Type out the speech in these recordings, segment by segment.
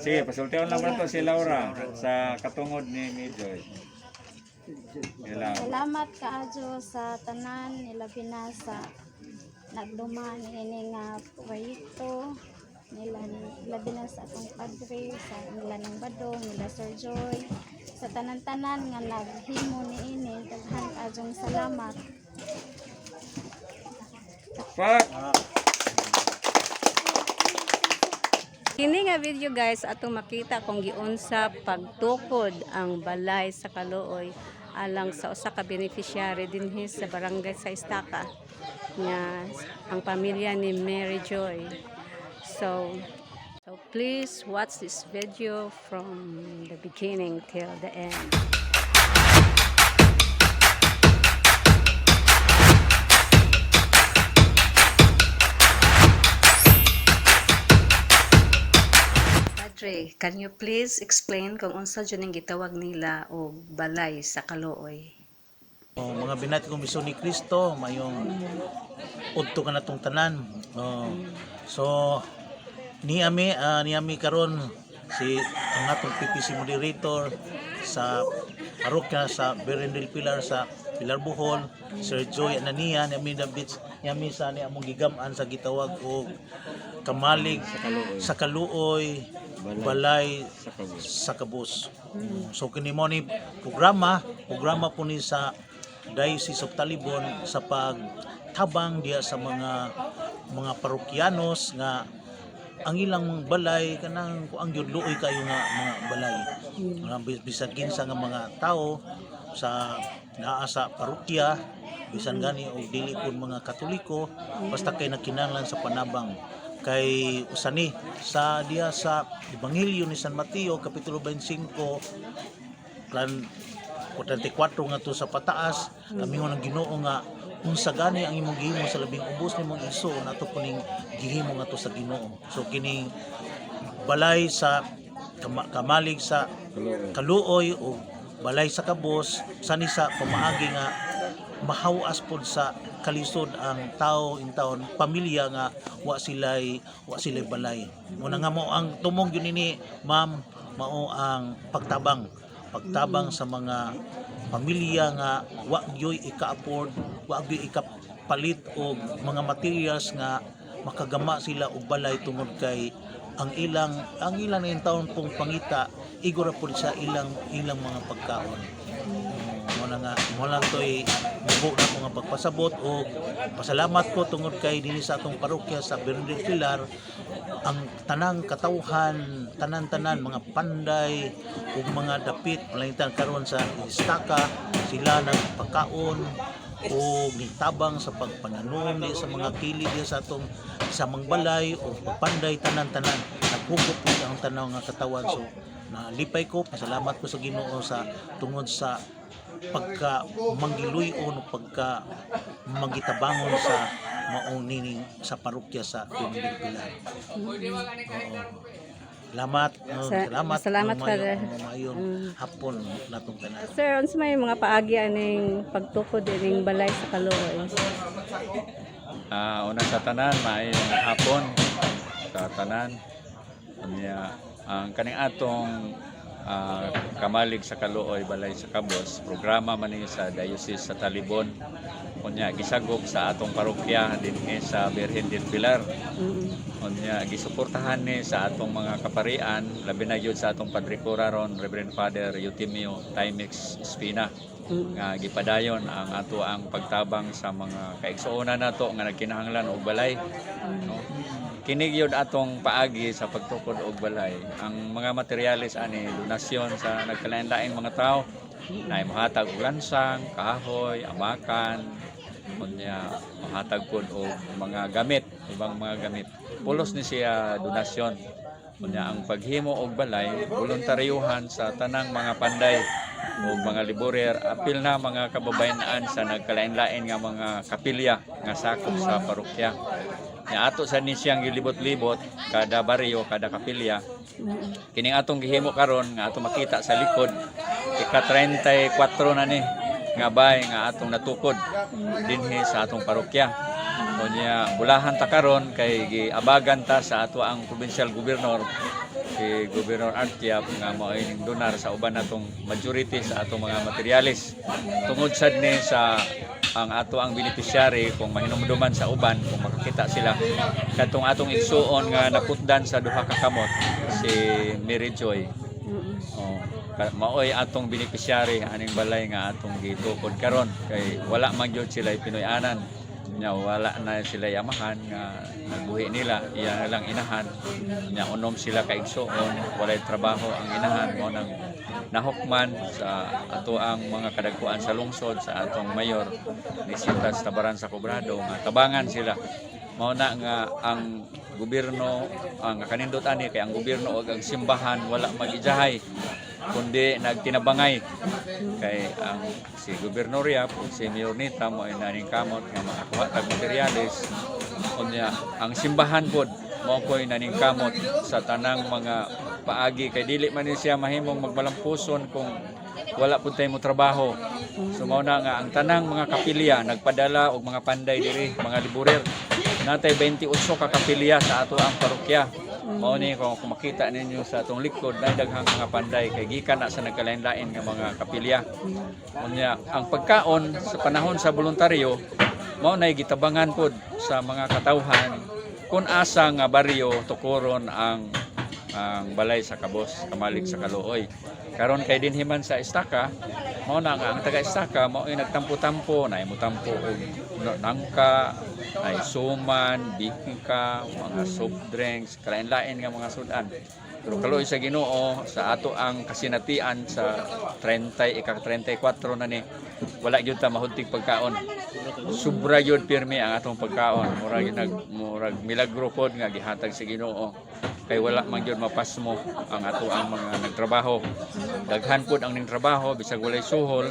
Sige, pasultihan naman to si Laura sa katungod ni Joy. Salamat kaadyo sa tanan nila binasa nagduman ini nga proyekto nila binasa akong padre sa nila ng Badong nila Sir Joy sa tanan-tanan nga naghimo niini daghan kaadjong salamat. Fuck. Kini nga video guys atong makita kung giunsa pagtukod ang balay sa Kaluoy alang sa usa ka beneficiary dinhi sa barangay sa Estaca nga ang pamilya ni Mary Joy. So please watch this video from the beginning till the end. Padre, can you please explain kung unsa jud ning gitawag nila og balay sa Kaluoy? Mga binati kong miso ni Kristo, mayong udto ka natong tanan. So niami karon si ang atong PPC moderator sa parokya sa Berendel Pilar sa Pilar Bohol, Sir Joy Anania, niami sa ni among gigam-an sa gitawag og kamalig sa Kaluoy, balay sa Kabus. So kini mo ni programa po ni sa Diocese of Talibon sa pagtabang diya sa mga parokyanos nga ang ilang balay kanang ang yudlooy kayo nga mga balay. Bisag kinsa nga mga tao sa naa sa parokya bisan gani og dili pud mga Katoliko basta kay nakinahanglan sa panabang kay usani sa diya sa Ebanghelyo ni San Mateo kapitulo 25 plan 44 nga to sa pataas kami ng Ginoo nga unsa gani ang imong gihimo sa labing ubos nimong iso nato kuning gihimo nga to sa Ginoo. So kining balay sa kamalig sa Kaluoy o balay sa Kabus sani sa pamaagi nga mahawas pod sa kalisod ang tao in taon pamilya nga wa sila'y balay. Muna nga mo ang tumong yun ini ma'am mao ang pagtabang sa mga pamilya nga wa gyoy ika-afford, wa gyoy ikapalit og mga materials nga makagama sila og balay tungod kay ang ilang in taon pong pangita igura pud sa ilang mga pagkaon. Mo lang to'y mubo na ko nga pagpasabot o pasalamat ko tungod kay dinhi sa atong parokya sa Berendel Pilar ang tanang katawhan tanan-tanan mga panday ug mga dapit malangitan karon sa Estaca sila nagpakaon o nitabang sa pagpananom sa mga kilid sa atong sa mangbalay o pagpanday tanan-tanan naghugot po ang tanaw nga katawan. So nalipay ko pasalamat ko sa Ginoo sa tungod sa pagka manggiluyon o pagka magitabangon sa maong nining sa parokya sa Berendel Pilar. Salamat Father. Mayong hapon natong tanan. Sir, unsa may mga paagi aning pagtukod ining balay sa Kaluoy? Una sa tanan maayong hapon sa tanan. Ang kaning atong kamalig sa Kaluoy balay sa Kabus programa man ni sa Diocese sa Talibon unya gisagop sa atong parokya dinhi sa Virgen del Pilar. Unya gisuportahan ni sa atong mga kaparian labi na gyud sa atong Padre Cura ron Reverend Father Eutimio Timex Espina nga gipadayon ang ato ang pagtabang sa mga kaigsuonan nato nga nagkinahanglan og balay. No? Kinig yun atong paagi sa pagtukod og balay. Ang mga materialis ani donasyon sa nagkalain-laing mga tao na mahatag og lansang, kahoy, amakan, kunya mahatag pod og mga gamit, ibang mga gamit. Pulos ni siya donasyon. Kunya ang paghimo og balay voluntaryuhan sa tanang mga panday o mga liborer apil na mga kababayan sa nagkalain-lain nga mga kapilya nga sakop sa parokya. Nya ato sa ni siyang gilibot-libot kada baryo kada kapilya. Kining atong gihimo karon nga ato makita sa likod ika 34 na ni nga bay nga atong natukod dinhi sa atong parokya. Kunya bulahan ta karon kay giabagan ta sa ato ang provincial governor si Gobernador Artiap nga mao ining donar sa uban natong majority sa atong mga materialis. Tungod sad ni sa ang ato ang beneficiary kung mahinumduman sa uban kung makakita sila katong atong igsuon nga naputdan sa duha ka kamot si Mary Joy. Oh, maoy atong beneficiary aning balay nga atong gitukod karon kay wala man gyud sila Pinoy-anan nya wala na sila amahan nga nabuhi nila iya lang inahan nya unom sila ka igsuon walay trabaho ang inahan mo nang nahukman sa ato ang mga kadagkuan sa lungsod sa atong mayor ni Sintas Tabaran sa Cobrado nga tabangan sila mao na nga ang gobyerno ang kanindot ani kay ang gobyerno ug ang simbahan wala magijahay kundi nagtinabangay kay ang si Gobernador si Mayor Nita mo ay naning kamot nga makakuha tag materyales unya ang simbahan pod mao koy naning kamot sa tanang mga paagi kay dili man ni siya mahimong magbalampuson kung wala pud tay mo trabaho. So mao na nga ang tanang mga kapilya nagpadala og mga panday diri mga liburer natay 28 ka kapilya sa ato ang parokya. Mao ni kung makita ninyo sa atong likod na daghang mga panday kay gikan na sa nagkalain-lain nga mga kapilya. Unya ang pagkaon sa panahon sa voluntaryo mao nay gitabangan pod sa mga katawhan kung asa nga baryo tukuron ang balay sa Kabos, Kamalig sa Kaluoy. Karon kay dinhiman sa Istaka, mao na nga ang taga Istaka mao ay nagtampo-tampo, na mutampo og nangka, ay suman, bihika, mga soft drinks, kalain-lain nga mga sudan. Pero kaluoy sa Ginoo sa ato ang kasinatian sa 34 na ni wala gyud ta mahunting pagkaon. Sobra gyud pirmi ang atong pagkaon. Murag milagro pod nga gihatag sa Ginoo. Kay wala man gyud mapasmo ang ato ang mga nagtrabaho. Daghan pod ang ning trabaho bisag walay suhol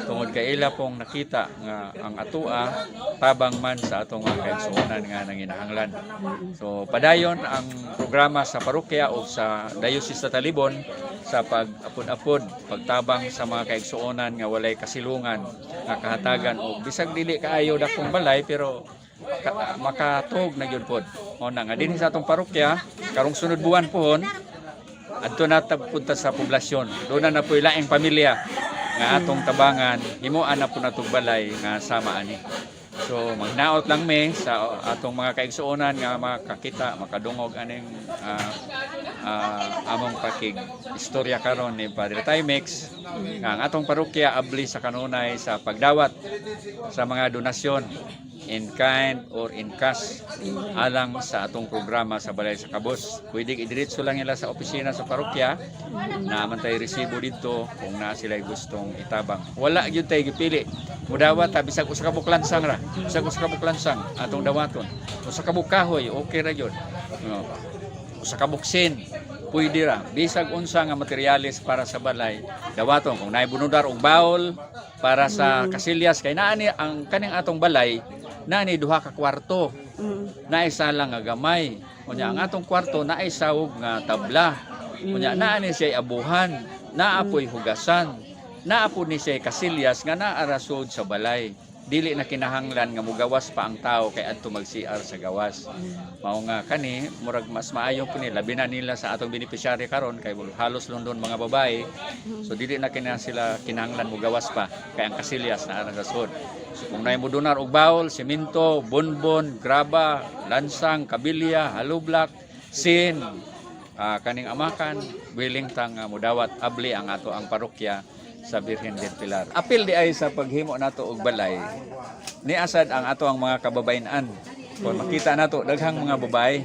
tungod kay ila pong nakita nga ang atoa tabang man sa atong mga kaigsuonan nga nanginahanglan. So padayon ang programa sa parokya o sa Diocese sa Talibon sa pag-apod-apod, pagtabang sa mga kaigsuonan nga walay kasilungan, nga kahatagan o bisag dili kaayo dakong balay pero makatog na gyud pod. O na nga dinhi sa atong parokya karong sunod buwan pohon adto na punta sa poblasyon. Doon na po'y laing pamilya nga atong tabangan, himuan na po na balay nga sama ani. So magnaot lang me sa atong mga kaigsuonan nga makakita, makadungog aning among pakig istorya karon ni Padre Timex nga ang atong parokya abli sa kanunay sa pagdawat sa mga donasyon in kind or in cash alang sa atong programa sa Balay sa Kabos. Pwede idiretso lang nila sa opisina sa parokya na amantay resibo dito kung na sila gustong itabang. Wala gyud tay gipili. Mudawat ta bisag usa ka buklansang ra. Bisag usa ka buklansang atong dawaton. Usa ka bukahoy okay ra gyud. No. Usa ka buksin pwede ra. Bisag unsa nga materyales para sa balay dawaton kung naay bunudar og bawl para sa kasilyas kay naani ang kaning atong balay naani duha ka kwarto. Naay sala nga gamay. Unya ang atong kwarto naay sawog nga tabla. Unya naani siya abuhan, naapoy hugasan, naapod ni siya kasilyas nga naarasod sa balay. Dili na kinahanglan nga mugawas pa ang tao kay adto mag-CR sa gawas. Mao nga kani murag mas maayo po nila labi na nila sa atong beneficiary karon kay halos London mga babae. So dili na sila kinahanglan mugawas pa kay ang kasilyas na arasod. So kung naay mo donar og bawl, semento, bonbon, graba, lansang, kabilya, halublak, sin, kaning amakan, willing tang mudawat abli ang ato ang parokya sa Birhen del Pilar. Apil di ay sa paghimo nato og balay. Ni asad ang ato ang mga kababayenan. Kung makita nato daghang mga babae.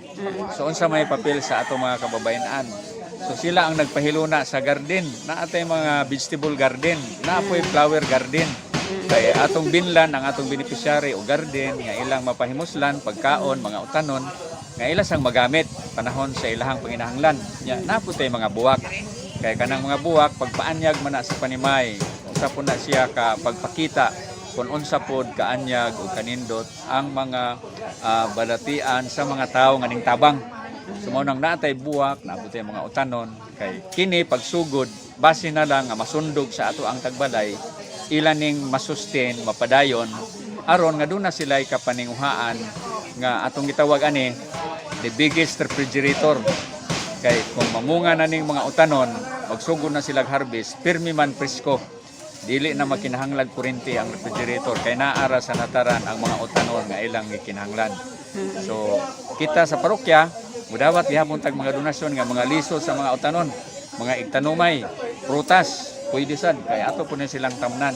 So unsa may papel sa ato mga kababayenan. So sila ang nagpahiluna sa garden. Naatay mga vegetable garden, naapoy flower garden. Kay atong binlan ang atong beneficiary o garden nga ilang mapahimuslan, pagkaon, mga utanon nga ila sang magamit panahon sa ilahang panginahanglan. Nya naputay mga buwak. Kay kanang mga buwak pagpaanyag man na sa panimay, usa po na siya ka pagpakita kung unsa pod kaanyag o kanindot ang mga balatian sa mga tao nga ning tabang. Sumunang naatay buwak, naputay mga utanon kay kini pagsugod base na lang nga masundog sa ato ang tagbalay ila ning masustain, mapadayon aron nga doon na sila kapaninguhaan nga atong gitawag ani the biggest refrigerator Kay kung mamunga na ning mga utanon, magsugod na sila harvest, pirmi man presko. Dili na makinahanglan kuryente ang refrigerator kay naara sa nataran ang mga utanon nga ilang gikinahanglan. So kita sa parokya, mudawat gihapon tag mga donasyon nga mga liso sa mga utanon, mga igtanumay, prutas, pwede sad kay ato po na silang tamnan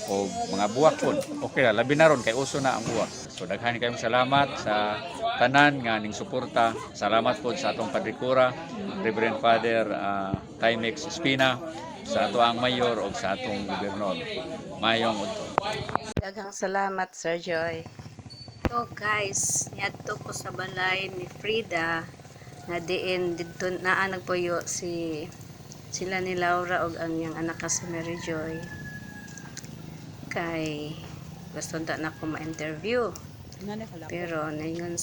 o mga buwak po. Okay ra, labi na ron kay uso na ang buwak. So daghan kayong salamat sa tanan nga ning suporta. Salamat po sa atong Padre-Cura, Reverend Father Timex Espina, sa ato ang mayor o sa atong gobernador. Mayong udto. Daghang salamat, Sir Joy. So guys, niadto ko sa balay ni Frida na diin didto naa nagpuyo sila ni Laura og ang iyang anak ka si Mary Joy. Kay gusto na ako ma-interview. Pero naingon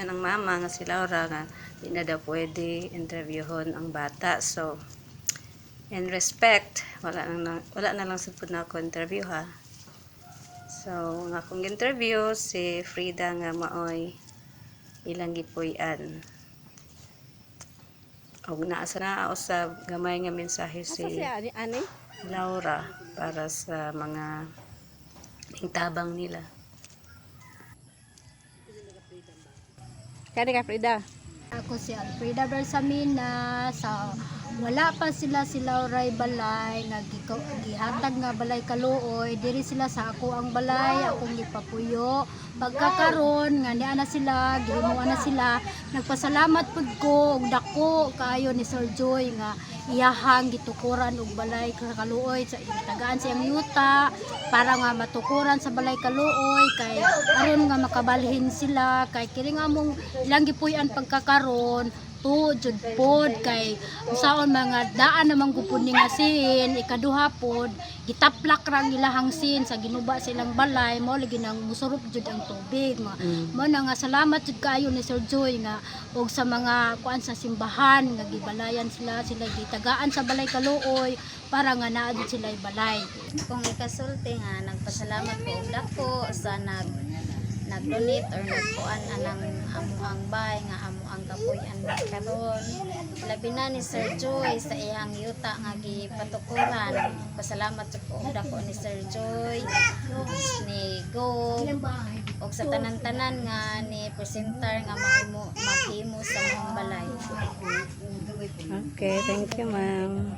ang mama nga si Laura nga di na daw pwede interviewon ang bata. So in respect, wala na lang sipud na ako interview ha. So, nga akong interview si Frida nga maoy ilang gipuy-an. Og naa sa usab gamay nga mensahe si Laura para sa mga tabang nila. Kani ka Frida? Ako si Alfreda Bersamina. Sa wala pa sila si Lauray balay nga gihatag nga balay Kaluoy, diri sila sa ako ang balay akong gipapuyo. Pagkakaron nga niya na sila, gihimuan na sila. Nagpasalamat pud ko og dako kaayo ni Sir Joy nga iyahang gitukuran og balay Kaluoy sa tagaan siyang yuta para nga matukuran sa balay Kaluoy kay aron nga makabalhin sila kay kini nga mong ilang gipuy-an pagkakaron to jud pod kay usaon mga daan namang gupod ni nga sin ikaduha pod gitaplak rang ilahang sin sa ginuba sa ilang balay mo lagi nang musurup jud ang tubig mo na nga salamat jud kaayo ni Sir Joy nga og sa mga kuan sa simbahan nga gibalayan sila gitagaan sa balay Kaluoy para nga naa jud sila balay. Kung ikasulti nga nagpasalamat ko og dako sa nag-donate or nagkuan anang amuang bay nga amuang kapuy-an karon labi na ni Sir Joy sa iyang yuta nga gipatukuran. Pasalamat ko og dako ni Sir Joy ni Go og sa tanan-tanan nga ni presenter nga maghimo sa mga balay. Okay, thank you ma'am.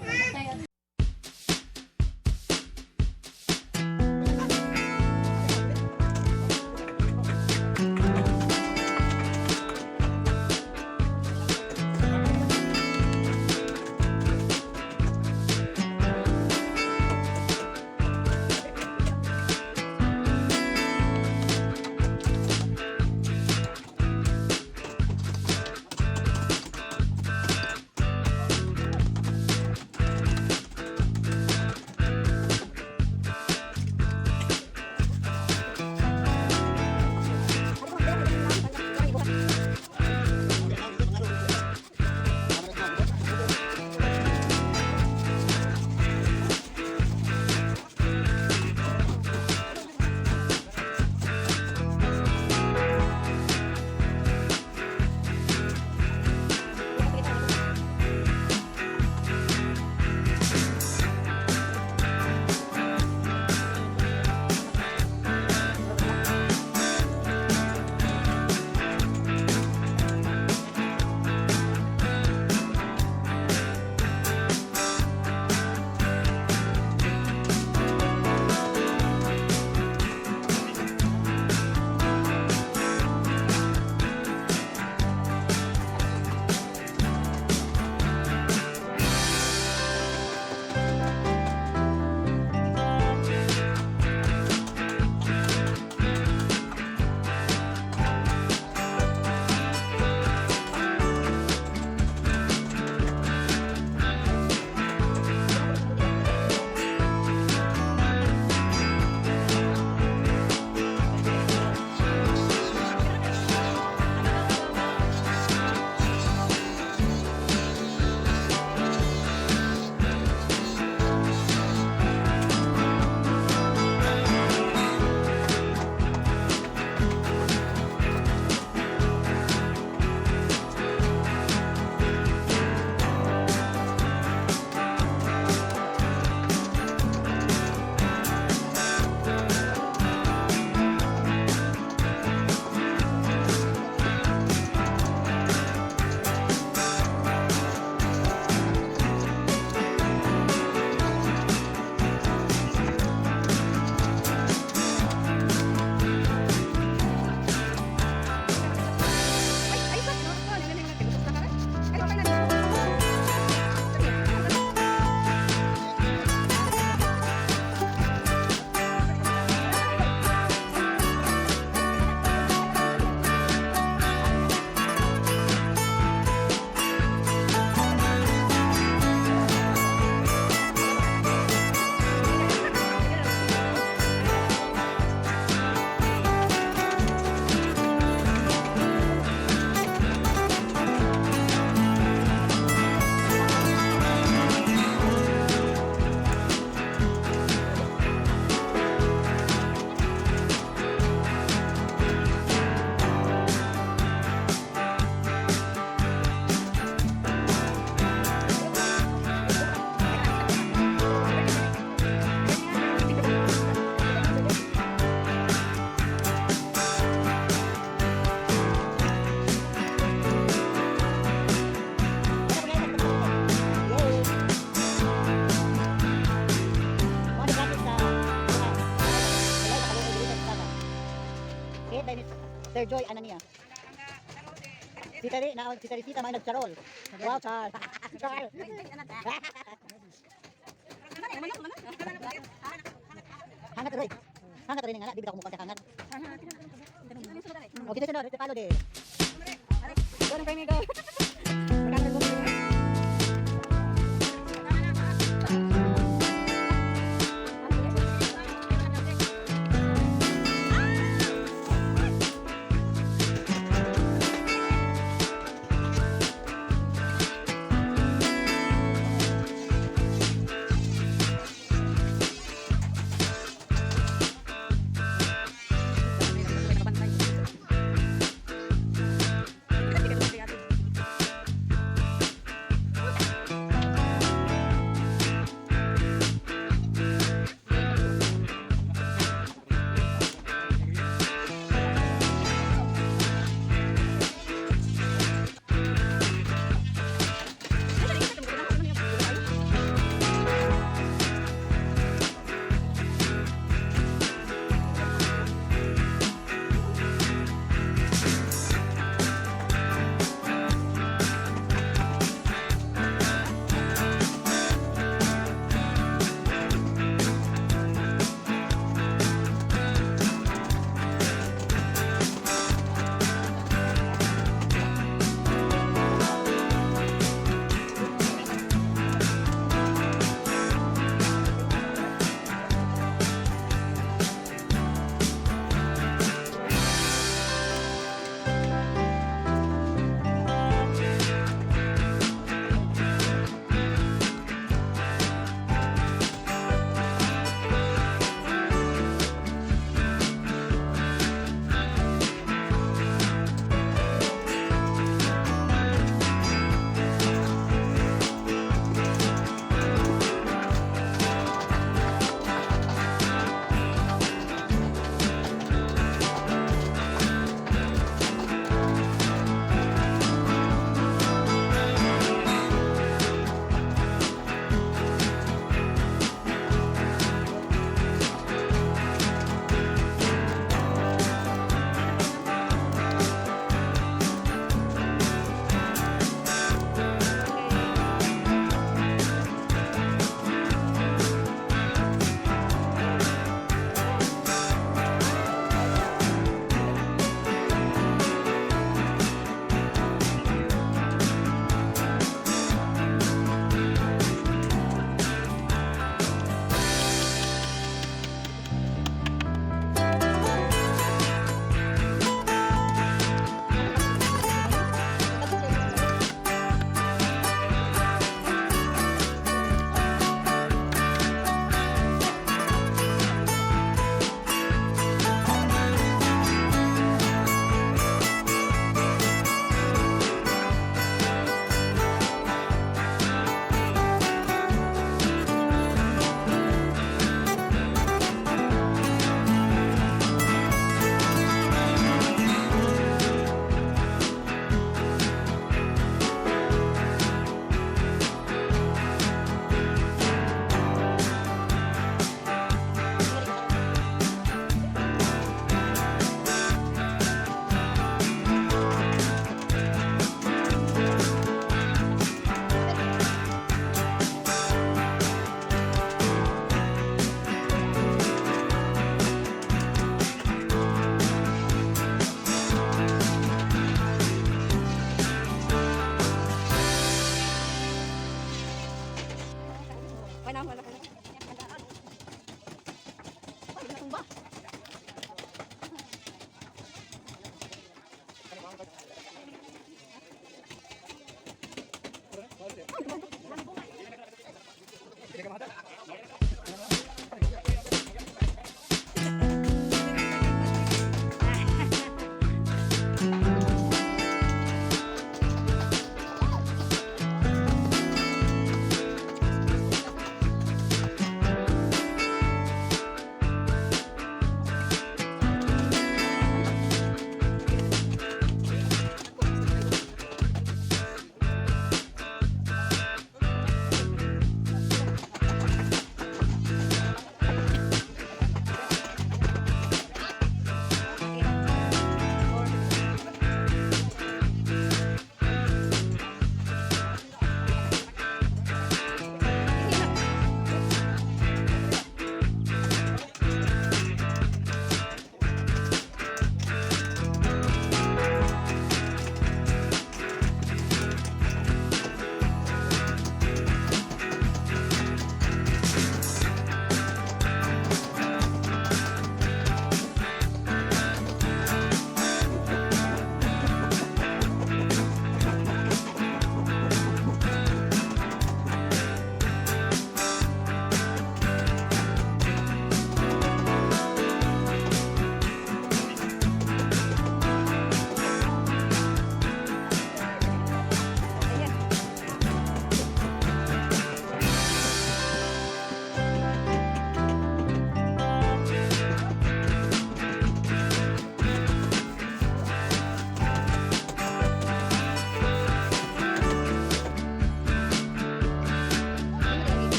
Mother Joy, ano niya? Si Teresita may nagcharol. Wow, Char. Char. Hangat rin. Hangat rin nga, di bitaw mo konti hangat. Okay, sunod, ito palo de. Doon kami go.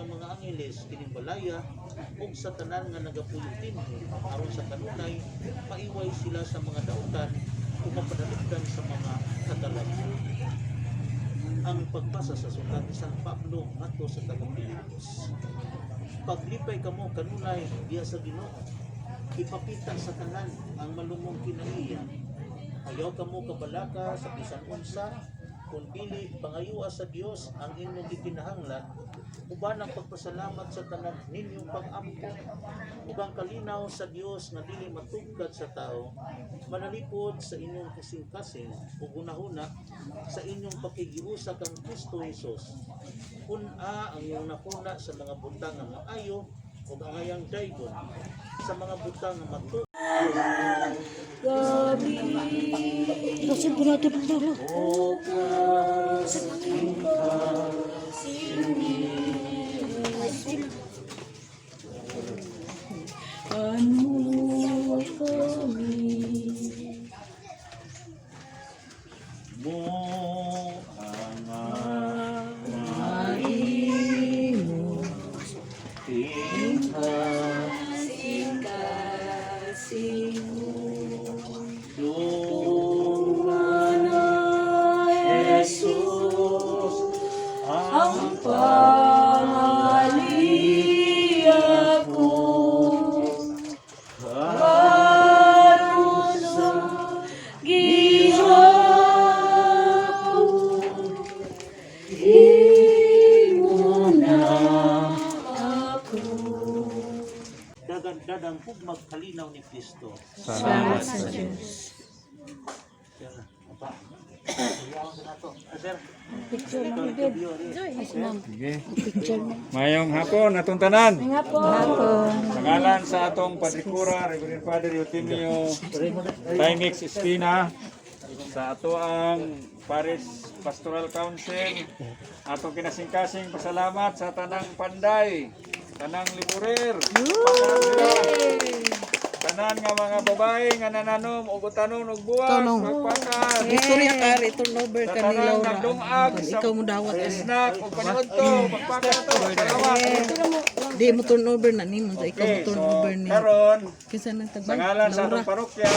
iyang mga angeles kining balaya ug sa tanan nga nagapuyong tinhi aron sa kanunay maiway sila sa mga dautan ug mapadaligdan sa mga katalagyan. Ang pagbasa sa sulat ni San Pablo ngadto sa taga-Pilipos. Paglipay kamo kanunay diya sa Ginoo, ipakita sa tanan ang malumong kinaiya. Ayaw kamo kabalaka sa bisan unsa, kung dili pangayua sa Dios ang inyong gikinahanglan, uban ang pagpasalamat sa tanan ninyong pag-ampo, ug ang kalinaw sa Dios nga dili matugkad sa tao, manalipod sa inyong kasing-kasing ug hunahuna sa inyong pakigiusa kang Kristo Jesus. Kun-a ang iyong nakuna sa mga butang nga maayo ug ang ayang daygon sa mga butang nga matu. Mo Jesus ang pangaliya ko karon sa gihapon imo na ako. Dagan-dagang pug magkalinaw ni Kristo. Salamat sa Diyos. Sige. Mayong hapon atong tanan. Sa ngalan sa atong Padrikura, Reverend Father Eutimio Timex Espina, sa ato ang Paris Pastoral Council, atong kinasingkasing pasalamat sa tanang panday, tanang liburer, tanan nga mga babae nga nananom og utanon og buwas, magpakan. Istorya ka rin, turnover Sa ka ni tanang Laura. nagdungag, sa Ikaw mo dawat eh. snack o panoodto, magpakan to. Salamat. Di mo turnover na ni mo. Ikaw mo Okay, so turnover ni. karon Kinsa nang sa tagbay? ngalan sa Laura. atong parokya,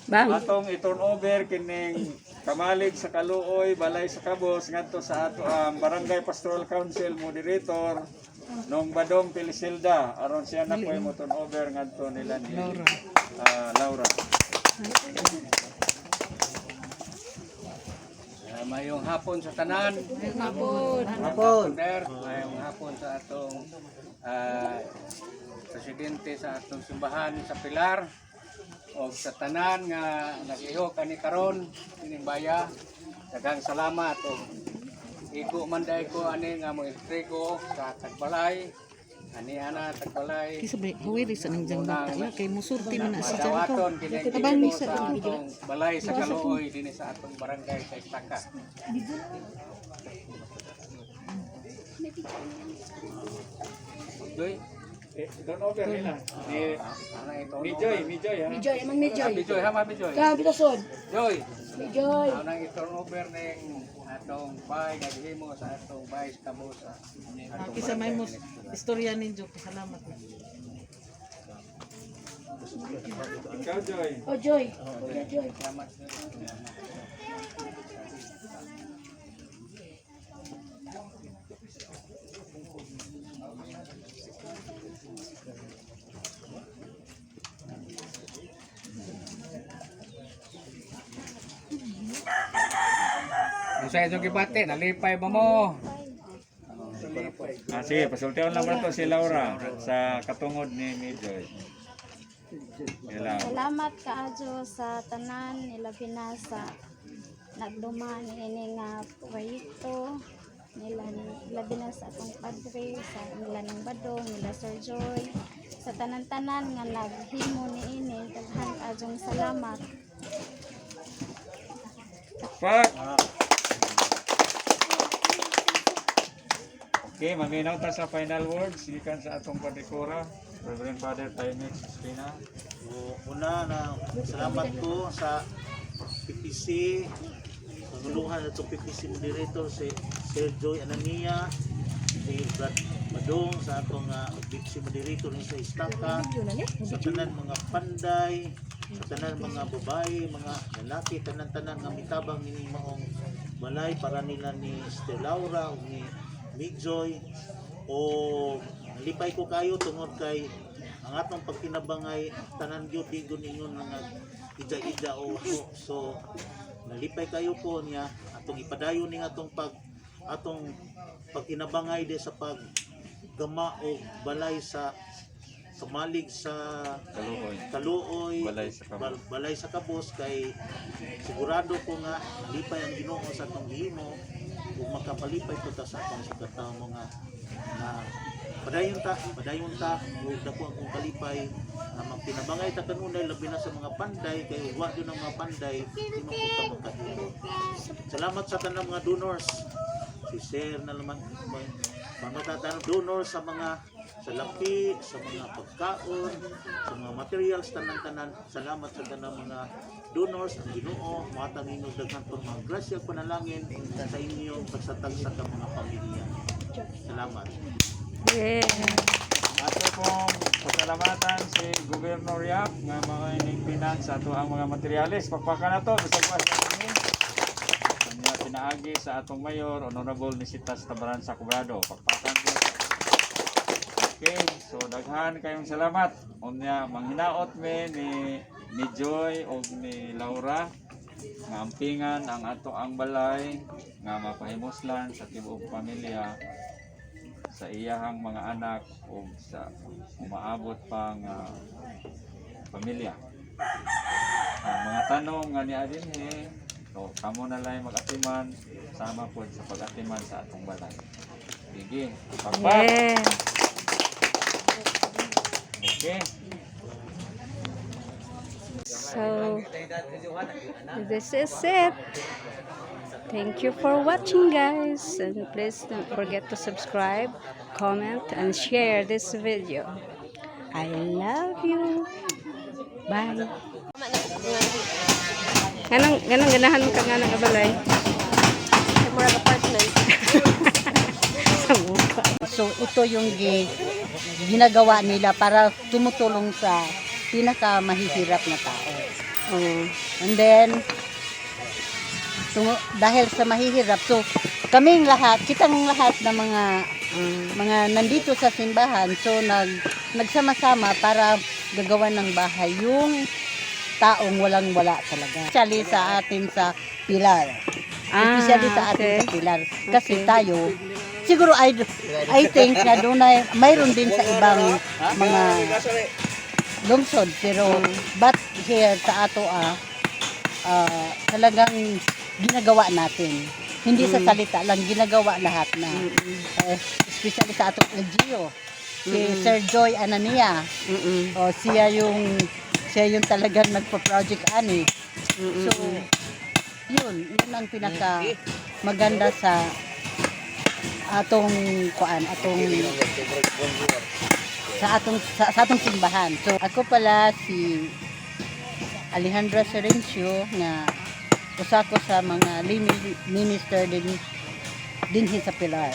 Bang. atong i-turnover kining kamalig sa Kaluoy, Balay sa Cabos ngadto sa ato ang Barangay Pastoral Council moderator nung Badong Pilisilda aron siya na koy mo turnover ngadto nila ni Laura. Laura. Mayong hapon sa tanan. Hapon. Mayong hapon sa atong presidente sa atong simbahan sa Pilar o sa tanan nga nag-ihok ani karon ining baya. Daghang salamat o igo man dai ko ani nga mo entrego sa Tagbalay. Ani ana Tagbalay. Kisa ba huwiri sa nang jang bata kay musurti man na sa jang ko. Madawaton kini Tabang ni sa sa atong balay sa Kaluoy dinhi sa atong barangay sa Istaka. Joy, Turnover nila. ana ito. Mijoy ha. Joy, hama Joy. Kabitasod. Joy. Joy. Ana i-turnover ning atong bay nga gihimo sa atong bay sa Cabos. Kisa may mo istorya ninyo. Salamat. Ikaw Joy. Oh, Joy. Joy. Sa inyong gibate, nalipay ba mo? Sige, pasultihan lang mo to si Laura sa katungod ni Mijoy. Salamat kaadyo sa tanan nilabi na sa nagduman ini nga proyekto nila labi na sa akong padre sa nila ng Badong nila Sir Joy sa tanan-tanan nga naghimo niini daghan kadyong salamat. Fuck! Okay, maminaw ta sa final words. Sikan sa atong Padrikura, Reverend Father Timex Espina. Una na salamat ko sa PPC, panguluhan at PPC moderator si Sir Joy Anania, si Brad Madong sa atong si moderator ni sa Istaka, sa tanan mga panday, sa tanan mga babae, mga lalaki, tanan-tanan nga mitabang nini maong balay para nila ni Sister Laura o ni Migjoy. O lipay ko kayo tungod kay ang atong pagkinabangay tanan gyud di gun ingon mga ida-ida o ako. So nalipay kayo po niya atong ipadayon ning atong pagkinabangay di sa paggama o balay sa kamalig sa Kaluoy, balay sa Kabos kay sigurado ko nga lipay ang Ginoo sa atong gihimo kung makapalipay po ta sa atong sugataw mga na padayon ta ug dako ang kalipay na magpinabangay ta kanunay labi na sa mga panday kay wa gyud ang mga panday sino ko ta makahilo. Salamat sa tanang mga donors. Si Sir na naman mga donors sa mga sa lapi, sa mga pagkaon, sa mga materials tanan-tanan. Salamat sa tanang mga donors ang Ginoo matang ninyo daghan pang mga grasya panalangin sa inyo pagsatag sa mga pamilya. Salamat. Yeah. Ato pong pasalamatan si Gobernador Yap nga mga inigpinan sa ato ang mga materyales. Pagpaka na to, bisag was na kami. Kanya pinaagi sa atong mayor, Honorable Nisitas Tabaran sa Cobrado. Pagpakan po. Okay, so daghan kayong salamat. Unya, manghinaot me ni Joy o ni Laura nga ampingan ang ato ang balay nga mapahimuslan sa tibuok pamilya sa iyahang mga anak o sa umaabot pang pamilya. Ang mga tanong nga ni Adinhe, so kamo na lang mag-atiman sama po sa pag-atiman sa atong balay. Sige, pagpat. Yeah. Okay. So, this is it. Thank you for watching, guys, and please don't forget to subscribe, comment, and share this video. I love you. Bye. Ganang ganahan mo ka nga ng abalay. Murag apartment. Sa mukha. So ito yung ginagawa nila para tumutulong sa pinaka mahihirap na tao. And then dahil sa mahihirap, so kaming lahat, kitang lahat na mga nandito sa simbahan, so nagsama-sama para gagawa ng bahay yung taong walang-wala talaga. Especially sa atin sa Pilar. Especially sa atin sa Pilar. Kasi tayo, siguro I think na doon mayroon din sa ibang mga lungsod, pero but here sa ato talagang ginagawa natin. Hindi sa salita lang, ginagawa lahat na. Especially sa atong LGU. Si Sir Joy Anania. O siya yung talagang nagpo-project ani. So, yun ang pinaka maganda sa atong sa atong simbahan. So, ako pala si Alejandra Serencio na usa ko sa mga minister din sa Pilar.